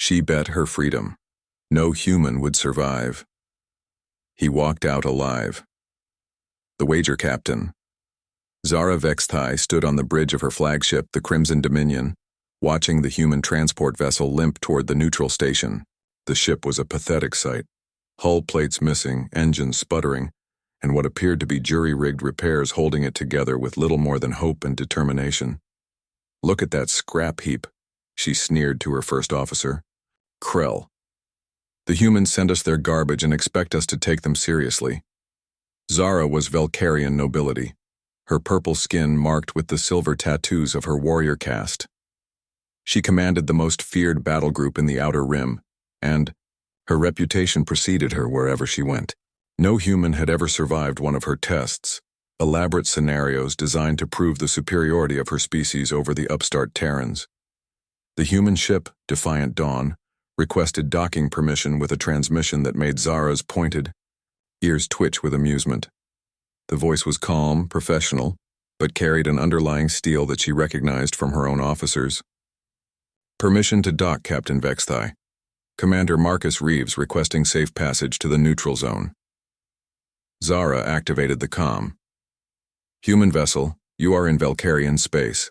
She bet her freedom. No human would survive. He walked out alive. The wager captain. Zara Vexthai stood on the bridge of her flagship, the Crimson Dominion, watching the human transport vessel limp toward the neutral station. The ship was a pathetic sight. Hull plates missing, engines sputtering, and what appeared to be jury-rigged repairs holding it together with little more than hope and determination. "Look at that scrap heap," she sneered to her first officer. "Krell. The humans send us their garbage and expect us to take them seriously." Zara was Valkyrian nobility, her purple skin marked with the silver tattoos of her warrior caste. She commanded the most feared battle group in the Outer Rim, and her reputation preceded her wherever she went. No human had ever survived one of her tests, elaborate scenarios designed to prove the superiority of her species over the upstart Terrans. The human ship, Defiant Dawn, requested docking permission with a transmission that made Zara's pointed ears twitch with amusement. The voice was calm, professional, but carried an underlying steel that she recognized from her own officers. "Permission to dock, Captain Vexthai. Commander Marcus Reeves requesting safe passage to the neutral zone." Zara activated the comm. "Human vessel, you are in Valkyrian space.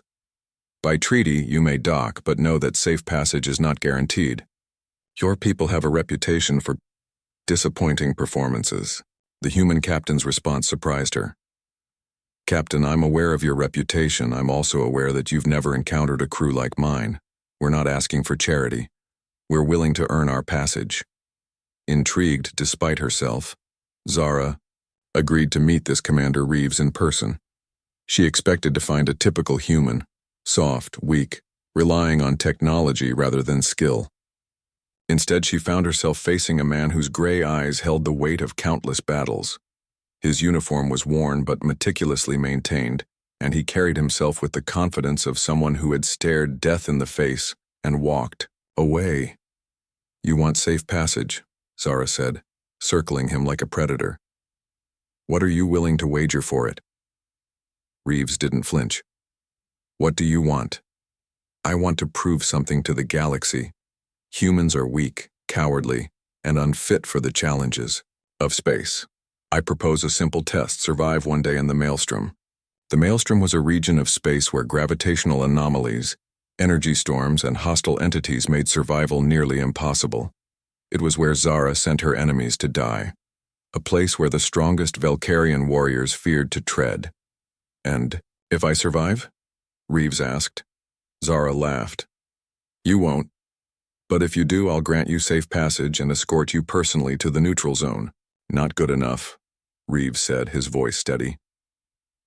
By treaty, you may dock, but know that safe passage is not guaranteed. Your people have a reputation for disappointing performances." The human captain's response surprised her. "Captain, I'm aware of your reputation. I'm also aware that you've never encountered a crew like mine. We're not asking for charity. We're willing to earn our passage." Intrigued despite herself, Zara agreed to meet this Commander Reeves in person. She expected to find a typical human, soft, weak, relying on technology rather than skill. Instead, she found herself facing a man whose gray eyes held the weight of countless battles. His uniform was worn but meticulously maintained, and he carried himself with the confidence of someone who had stared death in the face and walked away. "You want safe passage," Zara said, circling him like a predator. "What are you willing to wager for it?" Reeves didn't flinch. "What do you want?" "I want to prove something to the galaxy. Humans are weak, cowardly, and unfit for the challenges of space. I propose a simple test: survive one day in the Maelstrom." The Maelstrom was a region of space where gravitational anomalies, energy storms, and hostile entities made survival nearly impossible. It was where Zara sent her enemies to die, a place where the strongest Valkyrian warriors feared to tread. "And if I survive?" Reeves asked. Zara laughed. "You won't. But if you do, I'll grant you safe passage and escort you personally to the neutral zone." "Not good enough," Reeves said, his voice steady.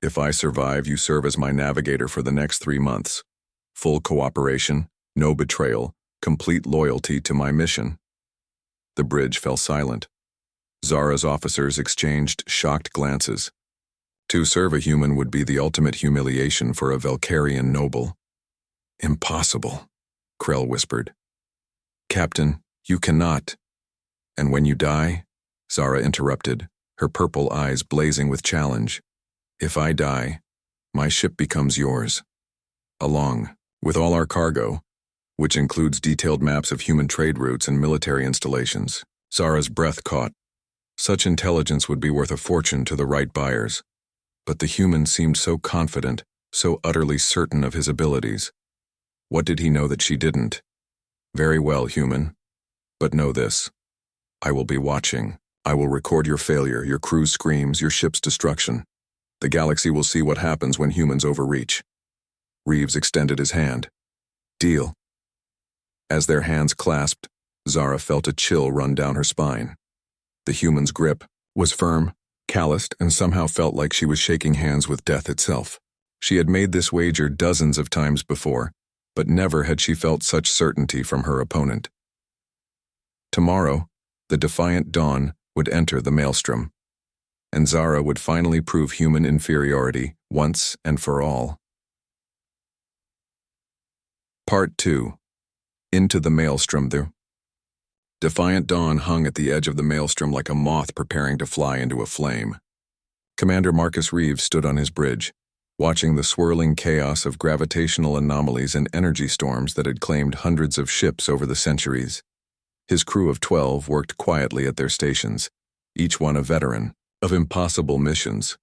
"If I survive, you serve as my navigator for the next 3 months. Full cooperation, no betrayal, complete loyalty to my mission." The bridge fell silent. Zara's officers exchanged shocked glances. To serve a human would be the ultimate humiliation for a Valkyrian noble. "Impossible," Krell whispered. "Captain, you cannot." "And when you die?" Zara interrupted, her purple eyes blazing with challenge. "If I die, my ship becomes yours, along with all our cargo, which includes detailed maps of human trade routes and military installations." Zara's breath caught. Such intelligence would be worth a fortune to the right buyers. But the human seemed so confident, so utterly certain of his abilities. What did he know that she didn't? "Very well, human. But know this. I will be watching. I will record your failure, your crew's screams, your ship's destruction. The galaxy will see what happens when humans overreach." Reeves extended his hand. "Deal." As their hands clasped, Zara felt a chill run down her spine. The human's grip was firm, calloused, and somehow felt like she was shaking hands with death itself. She had made this wager dozens of times before, but never had she felt such certainty from her opponent. Tomorrow, the Defiant Dawn would enter the Maelstrom, and Zara would finally prove human inferiority once and for all. Part 2. Into the Maelstrom. The Defiant Dawn hung at the edge of the Maelstrom like a moth preparing to fly into a flame. Commander Marcus Reeves stood on his bridge, watching the swirling chaos of gravitational anomalies and energy storms that had claimed hundreds of ships over the centuries. His crew of 12 worked quietly at their stations, each one a veteran of impossible missions.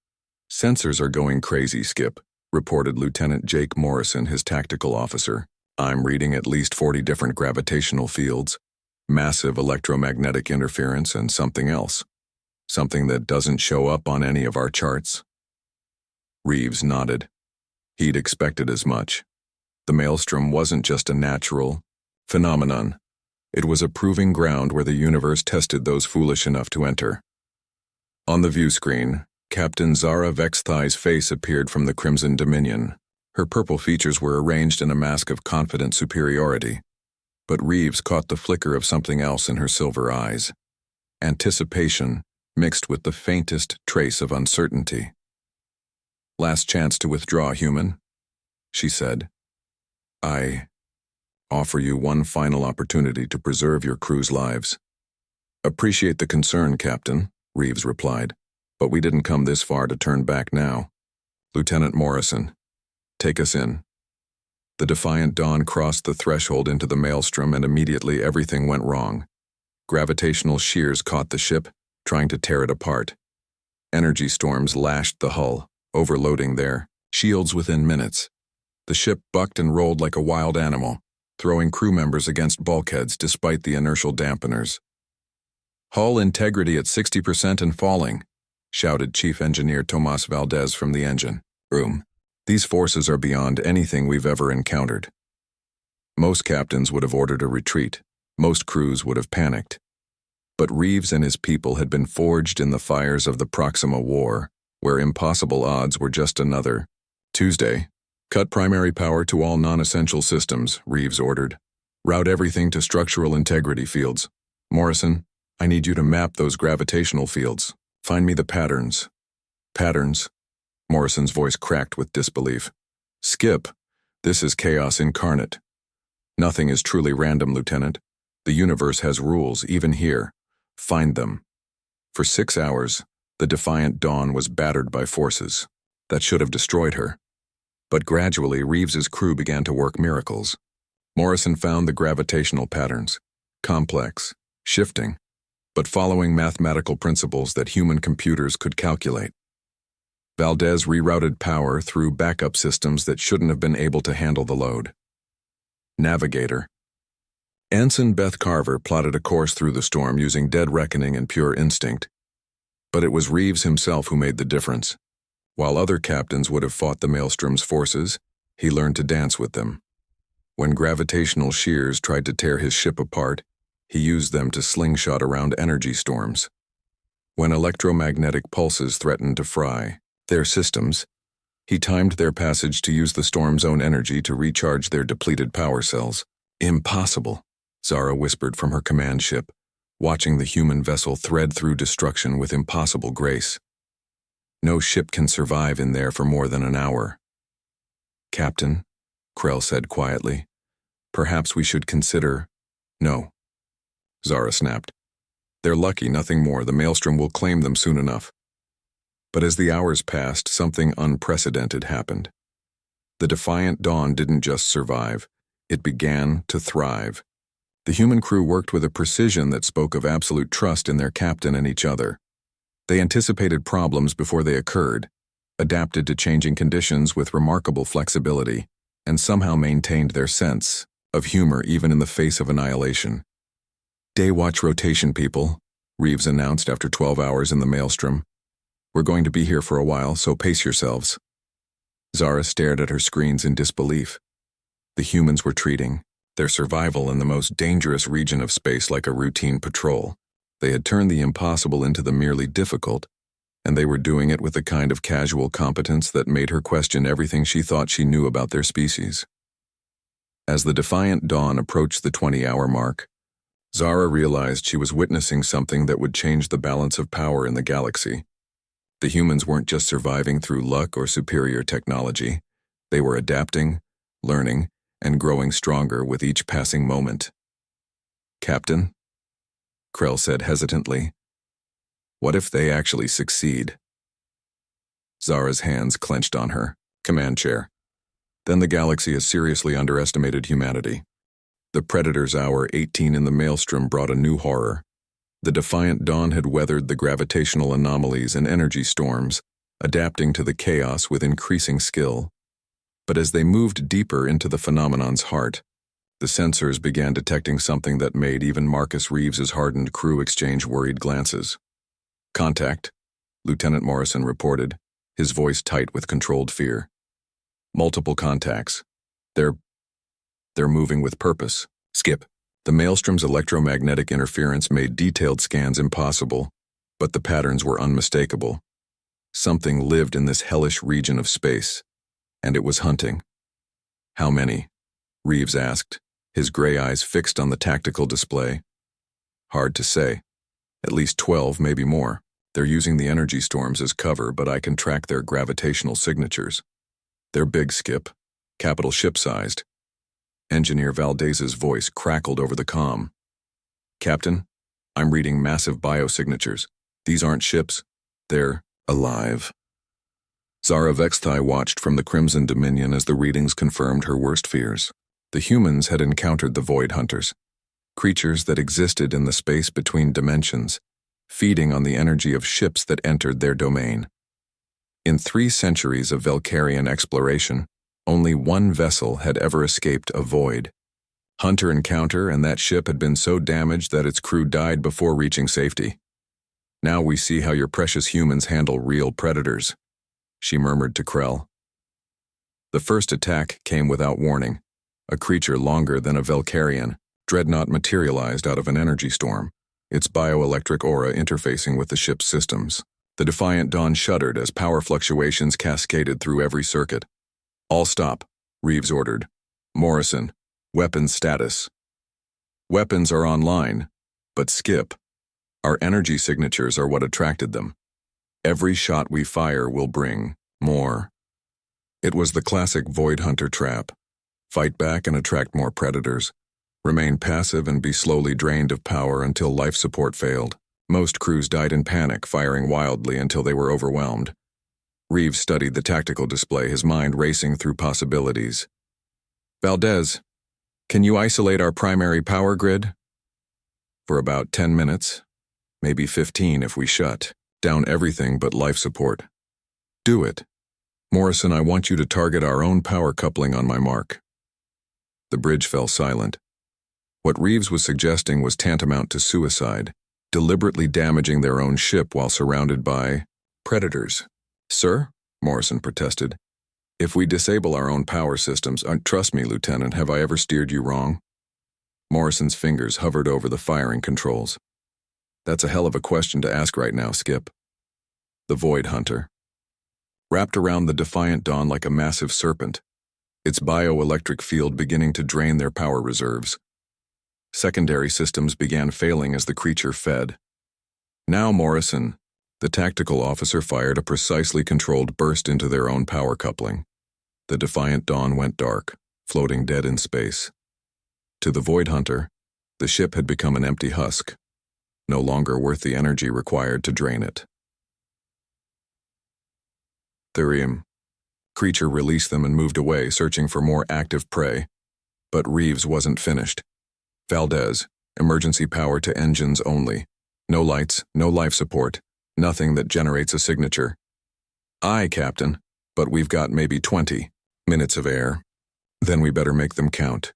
"Sensors are going crazy, Skip," reported Lieutenant Jake Morrison, his tactical officer. "I'm reading at least 40 different gravitational fields, massive electromagnetic interference, and something else. Something that doesn't show up on any of our charts." Reeves nodded. He'd expected as much. The maelstrom wasn't just a natural phenomenon. It was a proving ground where the universe tested those foolish enough to enter. On the view screen, Captain Zara Vexthai's face appeared from the Crimson Dominion. Her purple features were arranged in a mask of confident superiority. But Reeves caught the flicker of something else in her silver eyes. Anticipation mixed with the faintest trace of uncertainty. "Last chance to withdraw, human," she said. "I offer you one final opportunity to preserve your crew's lives." "Appreciate the concern, Captain," Reeves replied, "but we didn't come this far to turn back now. Lieutenant Morrison, take us in." The Defiant Dawn crossed the threshold into the maelstrom, and immediately everything went wrong. Gravitational shears caught the ship, trying to tear it apart. Energy storms lashed the hull, overloading their shields within minutes. The ship bucked and rolled like a wild animal, throwing crew members against bulkheads despite the inertial dampeners. "Hull integrity at 60% and falling," shouted Chief Engineer Tomas Valdez from the engine room. "These forces are beyond anything we've ever encountered." Most captains would have ordered a retreat. Most crews would have panicked. But Reeves and his people had been forged in the fires of the Proxima War, where impossible odds were just another. "Tuesday, cut primary power to all non-essential systems," Reeves ordered. "Route everything to structural integrity fields. Morrison, I need you to map those gravitational fields. Find me the patterns." "Patterns?" Morrison's voice cracked with disbelief. "Skip, this is chaos incarnate." "Nothing is truly random, Lieutenant. The universe has rules, even here. Find them." For 6 hours, the Defiant Dawn was battered by forces that should have destroyed her. But gradually, Reeves's crew began to work miracles. Morrison found the gravitational patterns, complex, shifting, but following mathematical principles that human computers could calculate. Valdez rerouted power through backup systems that shouldn't have been able to handle the load. Navigator. Ensign Beth Carver plotted a course through the storm using dead reckoning and pure instinct. But it was Reeves himself who made the difference. While other captains would have fought the maelstrom's forces, he learned to dance with them. When gravitational shears tried to tear his ship apart, he used them to slingshot around energy storms. When electromagnetic pulses threatened to fry their systems, he timed their passage to use the storm's own energy to recharge their depleted power cells. "Impossible," Zara whispered from her command ship, watching the human vessel thread through destruction with impossible grace. "No ship can survive in there for more than an hour." "Captain," Krell said quietly, "perhaps we should consider—" "No," Zara snapped. "They're lucky, nothing more. The maelstrom will claim them soon enough." But as the hours passed, something unprecedented happened. The Defiant Dawn didn't just survive, it began to thrive. The human crew worked with a precision that spoke of absolute trust in their captain and each other. They anticipated problems before they occurred, adapted to changing conditions with remarkable flexibility, and somehow maintained their sense of humor even in the face of annihilation. "Day watch rotation, people," Reeves announced after 12 hours in the maelstrom. "We're going to be here for a while, so pace yourselves." Zara stared at her screens in disbelief. The humans were treating their survival in the most dangerous region of space like a routine patrol. They had turned the impossible into the merely difficult, and they were doing it with a kind of casual competence that made her question everything she thought she knew about their species. As the Defiant Dawn approached the 20-hour mark, Zara realized she was witnessing something that would change the balance of power in the galaxy. The humans weren't just surviving through luck or superior technology. They were adapting, learning, and growing stronger with each passing moment. "Captain," Krell said hesitantly, "what if they actually succeed?" Zara's hands clenched on her. Command chair. Then the galaxy has seriously underestimated humanity. The Predator's hour 18 in the maelstrom brought a new horror. The defiant dawn had weathered the gravitational anomalies and energy storms, adapting to the chaos with increasing skill. But as they moved deeper into the phenomenon's heart, the sensors began detecting something that made even Marcus Reeves's hardened crew exchange worried glances. "Contact," Lieutenant Morrison reported, his voice tight with controlled fear. "Multiple contacts. They're moving with purpose." "Skip." The maelstrom's electromagnetic interference made detailed scans impossible, but the patterns were unmistakable. Something lived in this hellish region of space, and it was hunting. "How many?" Reeves asked, his gray eyes fixed on the tactical display. "Hard to say. At least 12, maybe more. They're using the energy storms as cover, but I can track their gravitational signatures. They're big, Skip. Capital ship-sized." Engineer Valdez's voice crackled over the comm. "Captain, I'm reading massive biosignatures. These aren't ships. They're alive." Zara Vexthai watched from the Crimson Dominion as the readings confirmed her worst fears. The humans had encountered the Void Hunters, creatures that existed in the space between dimensions, feeding on the energy of ships that entered their domain. In 3 centuries of Velcarian exploration, only one vessel had ever escaped a void. Hunter encounter, and that ship had been so damaged that its crew died before reaching safety. "Now we see how your precious humans handle real predators," she murmured to Krell. The first attack came without warning. A creature longer than a Velcarian, Dreadnought materialized out of an energy storm, its bioelectric aura interfacing with the ship's systems. The defiant dawn shuddered as power fluctuations cascaded through every circuit. "All stop," Reeves ordered. "Morrison, weapons status." "Weapons are online, but Skip, our energy signatures are what attracted them. Every shot we fire will bring more." It was the classic Void Hunter trap. Fight back and attract more predators. Remain passive and be slowly drained of power until life support failed. Most crews died in panic, firing wildly until they were overwhelmed. Reeves studied the tactical display, his mind racing through possibilities. "Valdez, can you isolate our primary power grid?" "For about 10 minutes, maybe 15 if we shut down everything but life support." "Do it. Morrison, I want you to target our own power coupling on my mark." The bridge fell silent. What Reeves was suggesting was tantamount to suicide, deliberately damaging their own ship while surrounded by predators. "Sir," Morrison protested, "if we disable our own power systems, trust me, Lieutenant, have I ever steered you wrong?" Morrison's fingers hovered over the firing controls. "That's a hell of a question to ask right now, Skip." The Void Hunter, wrapped around the defiant dawn like a massive serpent, its bioelectric field beginning to drain their power reserves. Secondary systems began failing as the creature fed. "Now, Morrison," the tactical officer fired a precisely controlled burst into their own power coupling. The defiant dawn went dark, floating dead in space. To the Void Hunter, the ship had become an empty husk, no longer worth the energy required to drain it. "Thurium." Creature released them and moved away, searching for more active prey. But Reeves wasn't finished. "Valdez, emergency power to engines only. No lights, no life support, nothing that generates a signature." "Aye, Captain, but we've got maybe 20 minutes of air. Then we better make them count.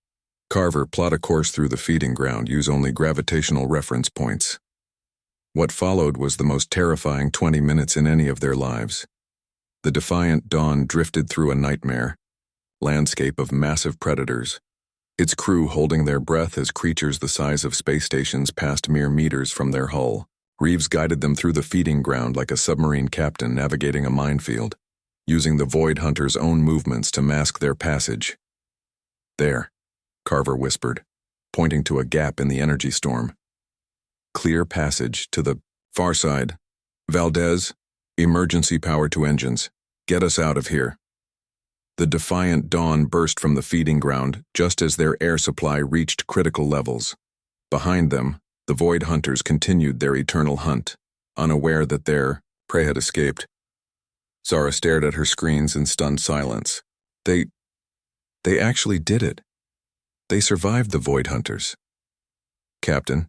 Carver, plot a course through the feeding ground, use only gravitational reference points." What followed was the most terrifying 20 minutes in any of their lives. The defiant dawn drifted through a nightmare landscape of massive predators, its crew holding their breath as creatures the size of space stations passed mere meters from their hull. Reeves guided them through the feeding ground like a submarine captain navigating a minefield, using the Void Hunter's own movements to mask their passage. "There," Carver whispered, pointing to a gap in the energy storm. "Clear passage to the far side. Valdez, emergency power to engines. Get us out of here." The defiant dawn burst from the feeding ground just as their air supply reached critical levels. Behind them, the Void Hunters continued their eternal hunt, unaware that their prey had escaped. Zara stared at her screens in stunned silence. They actually did it. They survived the Void Hunters. Captain,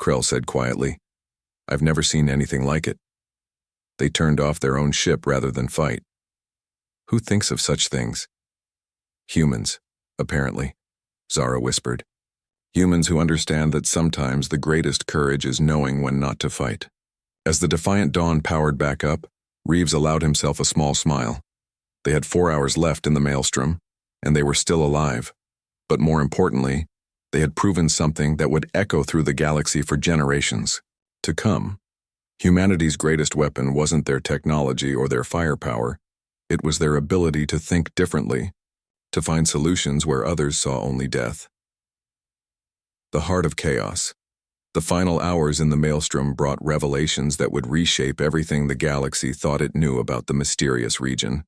Krell said quietly, I've never seen anything like it. They turned off their own ship rather than fight. Who thinks of such things? Humans, apparently, Zara whispered. Humans who understand that sometimes the greatest courage is knowing when not to fight. As the Defiant Dawn powered back up, Reeves allowed himself a small smile. They had 4 hours left in the maelstrom, and they were still alive. But more importantly, they had proven something that would echo through the galaxy for generations to come. Humanity's greatest weapon wasn't their technology or their firepower. It was their ability to think differently, to find solutions where others saw only death. The heart of chaos. The final hours in the maelstrom brought revelations that would reshape everything the galaxy thought it knew about the mysterious region.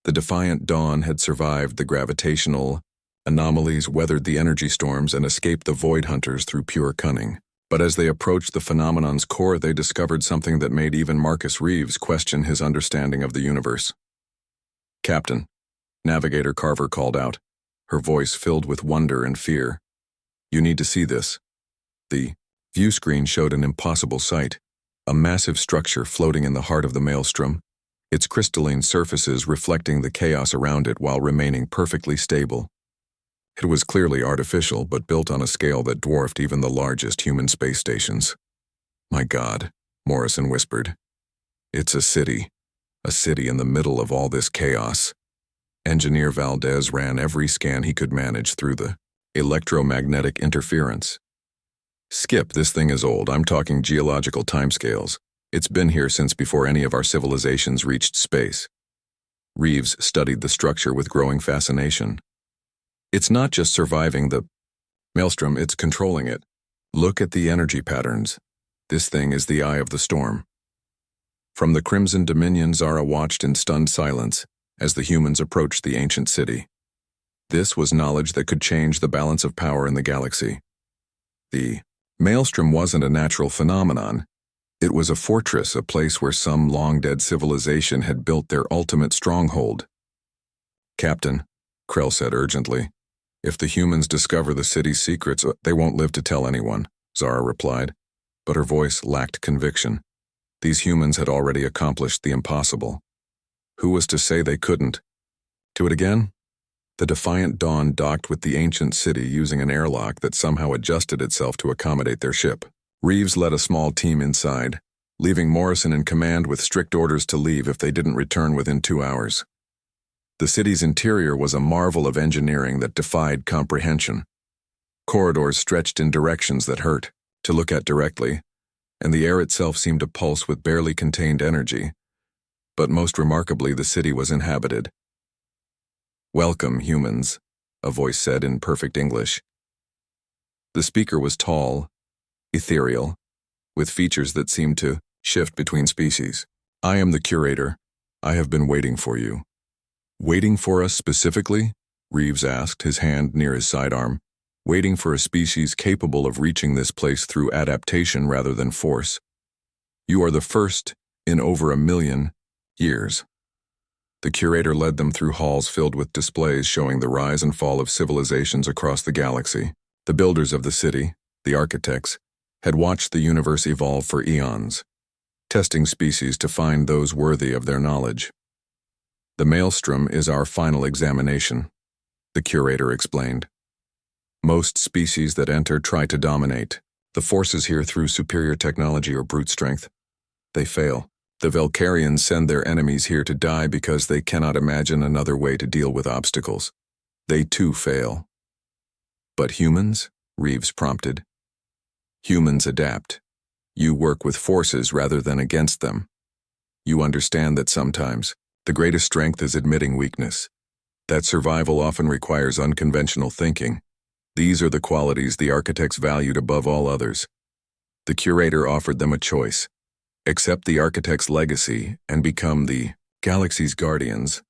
The Defiant Dawn had survived the gravitational anomalies, weathered the energy storms, and escaped the Void Hunters through pure cunning. But as they approached the phenomenon's core, they discovered something that made even Marcus Reeves question his understanding of the universe. Captain, Navigator Carver called out, her voice filled with wonder and fear. You need to see this. The view screen showed an impossible sight, a massive structure floating in the heart of the maelstrom, its crystalline surfaces reflecting the chaos around it while remaining perfectly stable. It was clearly artificial, but built on a scale that dwarfed even the largest human space stations. My God, Morrison whispered. It's a city in the middle of all this chaos. Engineer Valdez ran every scan he could manage through the electromagnetic interference. Skip, this thing is old. I'm talking geological timescales. It's been here since before any of our civilizations reached space. Reeves studied the structure with growing fascination. It's not just surviving the maelstrom, it's controlling it. Look at the energy patterns. This thing is the eye of the storm. From the Crimson Dominion, Zara watched in stunned silence as the humans approached the ancient city. This was knowledge that could change the balance of power in the galaxy. The maelstrom wasn't a natural phenomenon. It was a fortress, a place where some long-dead civilization had built their ultimate stronghold. Captain, Krell said urgently, if the humans discover the city's secrets, they won't live to tell anyone, Zara replied, but her voice lacked conviction. These humans had already accomplished the impossible. Who was to say they couldn't? Do it again? The Defiant Dawn docked with the ancient city using an airlock that somehow adjusted itself to accommodate their ship. Reeves led a small team inside, leaving Morrison in command with strict orders to leave if they didn't return within 2 hours. The city's interior was a marvel of engineering that defied comprehension. Corridors stretched in directions that hurt to look at directly, and the air itself seemed to pulse with barely contained energy. But most remarkably, the city was inhabited. Welcome, humans, a voice said in perfect English. The speaker was tall, ethereal, with features that seemed to shift between species. I am the curator. I have been waiting for you. Waiting for us specifically? Reeves asked, his hand near his sidearm. Waiting for a species capable of reaching this place through adaptation rather than force. You are the first in over 1 million years. The curator led them through halls filled with displays showing the rise and fall of civilizations across the galaxy. The builders of the city, the architects, had watched the universe evolve for eons, testing species to find those worthy of their knowledge. The maelstrom is our final examination, the curator explained. Most species that enter try to dominate the forces here through superior technology or brute strength. They fail. The Valkyrians send their enemies here to die because they cannot imagine another way to deal with obstacles. They too fail. But humans? Reeves prompted. Humans adapt. You work with forces rather than against them. You understand that sometimes the greatest strength is admitting weakness. That survival often requires unconventional thinking. These are the qualities the architects valued above all others. The curator offered them a choice. Accept the architect's legacy and become the galaxy's guardians,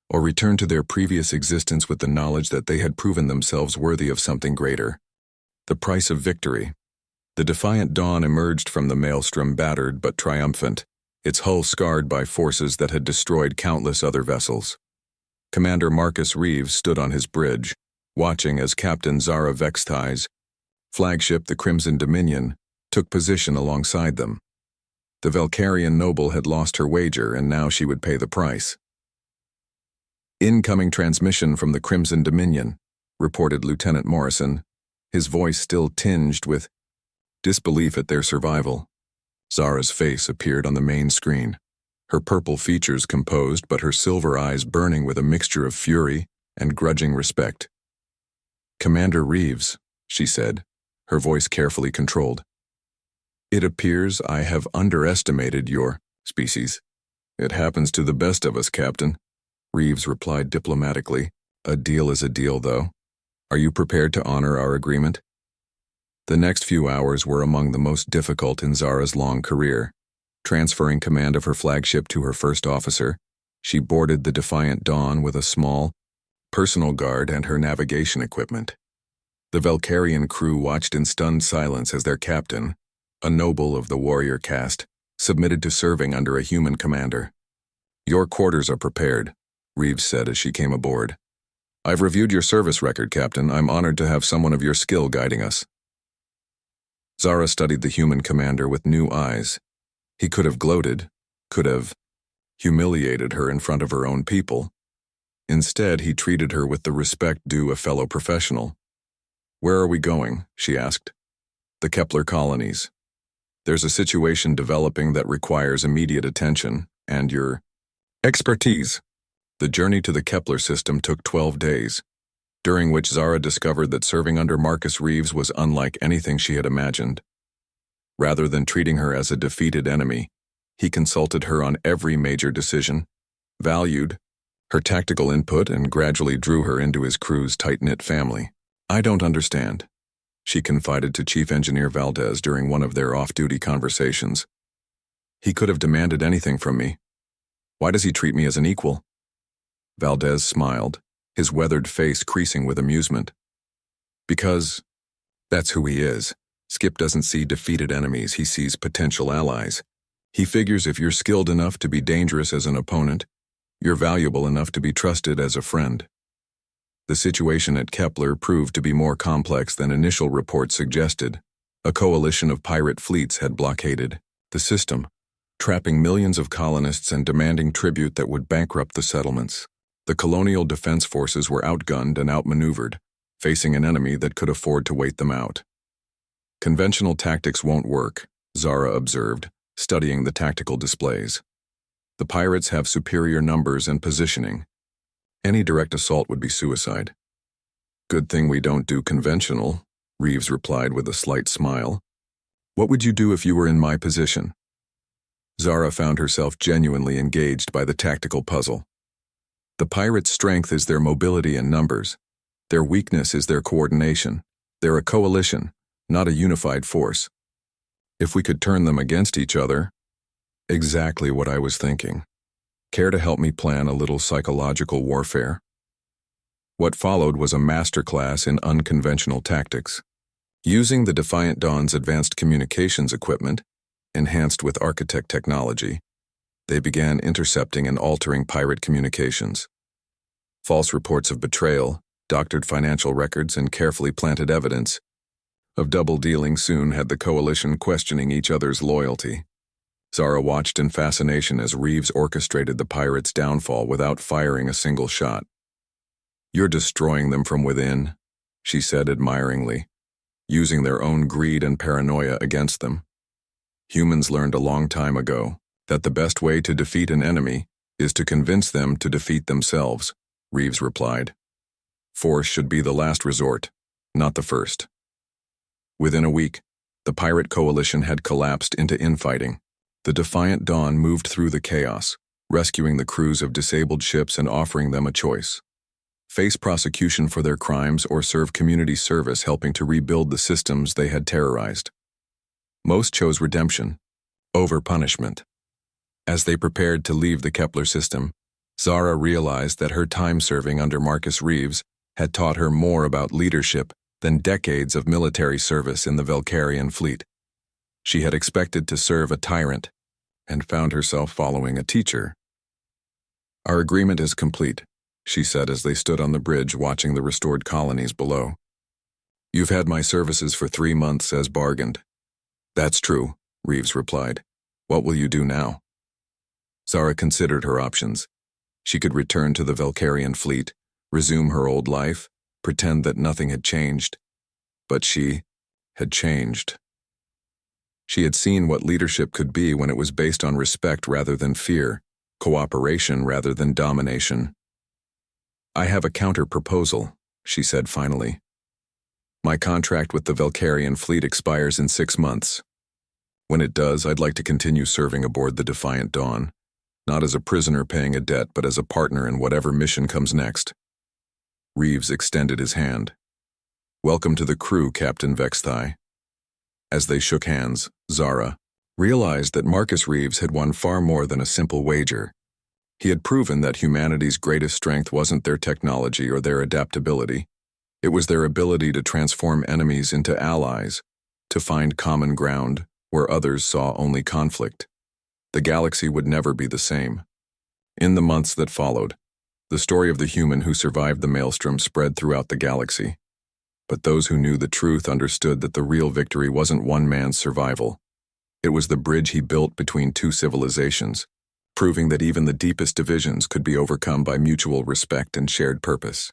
or return to their previous existence with the knowledge that they had proven themselves worthy of something greater. The price of victory. The Defiant Dawn emerged from the maelstrom battered but triumphant, its hull scarred by forces that had destroyed countless other vessels. Commander Marcus Reeves stood on his bridge, watching as Captain Zara Vexthai's flagship, the Crimson Dominion, took position alongside them. The Valkyrian noble had lost her wager, and now she would pay the price. "Incoming transmission from the Crimson Dominion," reported Lieutenant Morrison, his voice still tinged with disbelief at their survival. Zara's face appeared on the main screen, her purple features composed but her silver eyes burning with a mixture of fury and grudging respect. "Commander Reeves," she said, her voice carefully controlled. "It appears I have underestimated your species." "It happens to the best of us, Captain," Reeves replied diplomatically. "A deal is a deal, though. Are you prepared to honor our agreement?" The next few hours were among the most difficult in Zara's long career. Transferring command of her flagship to her first officer, she boarded the Defiant Dawn with a small personal guard and her navigation equipment. The Valkyrian crew watched in stunned silence as their captain, a noble of the warrior caste, submitted to serving under a human commander. "Your quarters are prepared," Reeves said as she came aboard. "I've reviewed your service record, Captain. I'm honored to have someone of your skill guiding us." Zara studied the human commander with new eyes. He could have gloated, could have humiliated her in front of her own people. Instead, he treated her with the respect due a fellow professional. "Where are we going?" she asked. "The Kepler colonies. There's a situation developing that requires immediate attention and your expertise." The journey to the Kepler system took 12 days, during which Zara discovered that serving under Marcus Reeves was unlike anything she had imagined. Rather than treating her as a defeated enemy, he consulted her on every major decision, valued her tactical input, and gradually drew her into his crew's tight-knit family. "I don't understand," she confided to Chief Engineer Valdez during one of their off-duty conversations. "He could have demanded anything from me. Why does he treat me as an equal?" Valdez smiled, his weathered face creasing with amusement. "Because that's who he is. Skip doesn't see defeated enemies, he sees potential allies. He figures if you're skilled enough to be dangerous as an opponent, you're valuable enough to be trusted as a friend." The situation at Kepler proved to be more complex than initial reports suggested. A coalition of pirate fleets had blockaded the system, trapping millions of colonists and demanding tribute that would bankrupt the settlements. The colonial defense forces were outgunned and outmaneuvered, facing an enemy that could afford to wait them out. "Conventional tactics won't work," Zara observed, studying the tactical displays. "The pirates have superior numbers and positioning. Any direct assault would be suicide." "Good thing we don't do conventional," Reeves replied with a slight smile. "What would you do if you were in my position?" Zara found herself genuinely engaged by the tactical puzzle. The pirates' strength is their mobility and numbers. Their weakness is their coordination. They're a coalition, not a unified force. If we could turn them against each other— Exactly what I was thinking. Care to help me plan a little psychological warfare? What followed was a masterclass in unconventional tactics. Using the Defiant Dawn's advanced communications equipment, enhanced with architect technology, they began intercepting and altering pirate communications. False reports of betrayal, doctored financial records, and carefully planted evidence of double-dealing soon had the coalition questioning each other's loyalty. Zara watched in fascination as Reeves orchestrated the pirates' downfall without firing a single shot. "You're destroying them from within," she said admiringly, using their own greed and paranoia against them. "Humans learned a long time ago that the best way to defeat an enemy is to convince them to defeat themselves," Reeves replied. "Force should be the last resort, not the first." Within a week, the pirate coalition had collapsed into infighting. The Defiant Dawn moved through the chaos, rescuing the crews of disabled ships and offering them a choice: face prosecution for their crimes or serve community service helping to rebuild the systems they had terrorized. Most chose redemption over punishment. As they prepared to leave the Kepler system, Zara realized that her time serving under Marcus Reeves had taught her more about leadership than decades of military service in the Valkyrian fleet. She had expected to serve a tyrant, and found herself following a teacher. "Our agreement is complete," she said as they stood on the bridge watching the restored colonies below. "You've had my services for 3 months as bargained." "That's true," Reeves replied. "What will you do now?" Zara considered her options. She could return to the Valkyrian fleet, resume her old life, pretend that nothing had changed. But she had changed. She had seen what leadership could be when it was based on respect rather than fear, cooperation rather than domination. "I have a counter-proposal," she said finally. "My contract with the Valkyrian fleet expires in 6 months. When it does, I'd like to continue serving aboard the Defiant Dawn, not as a prisoner paying a debt, but as a partner in whatever mission comes next." Reeves extended his hand. "Welcome to the crew, Captain Vexthai." As they shook hands, Zara realized that Marcus Reeves had won far more than a simple wager. He had proven that humanity's greatest strength wasn't their technology or their adaptability. It was their ability to transform enemies into allies, to find common ground where others saw only conflict. The galaxy would never be the same. In the months that followed, the story of the human who survived the maelstrom spread throughout the galaxy. But those who knew the truth understood that the real victory wasn't one man's survival. It was the bridge he built between 2 civilizations, proving that even the deepest divisions could be overcome by mutual respect and shared purpose.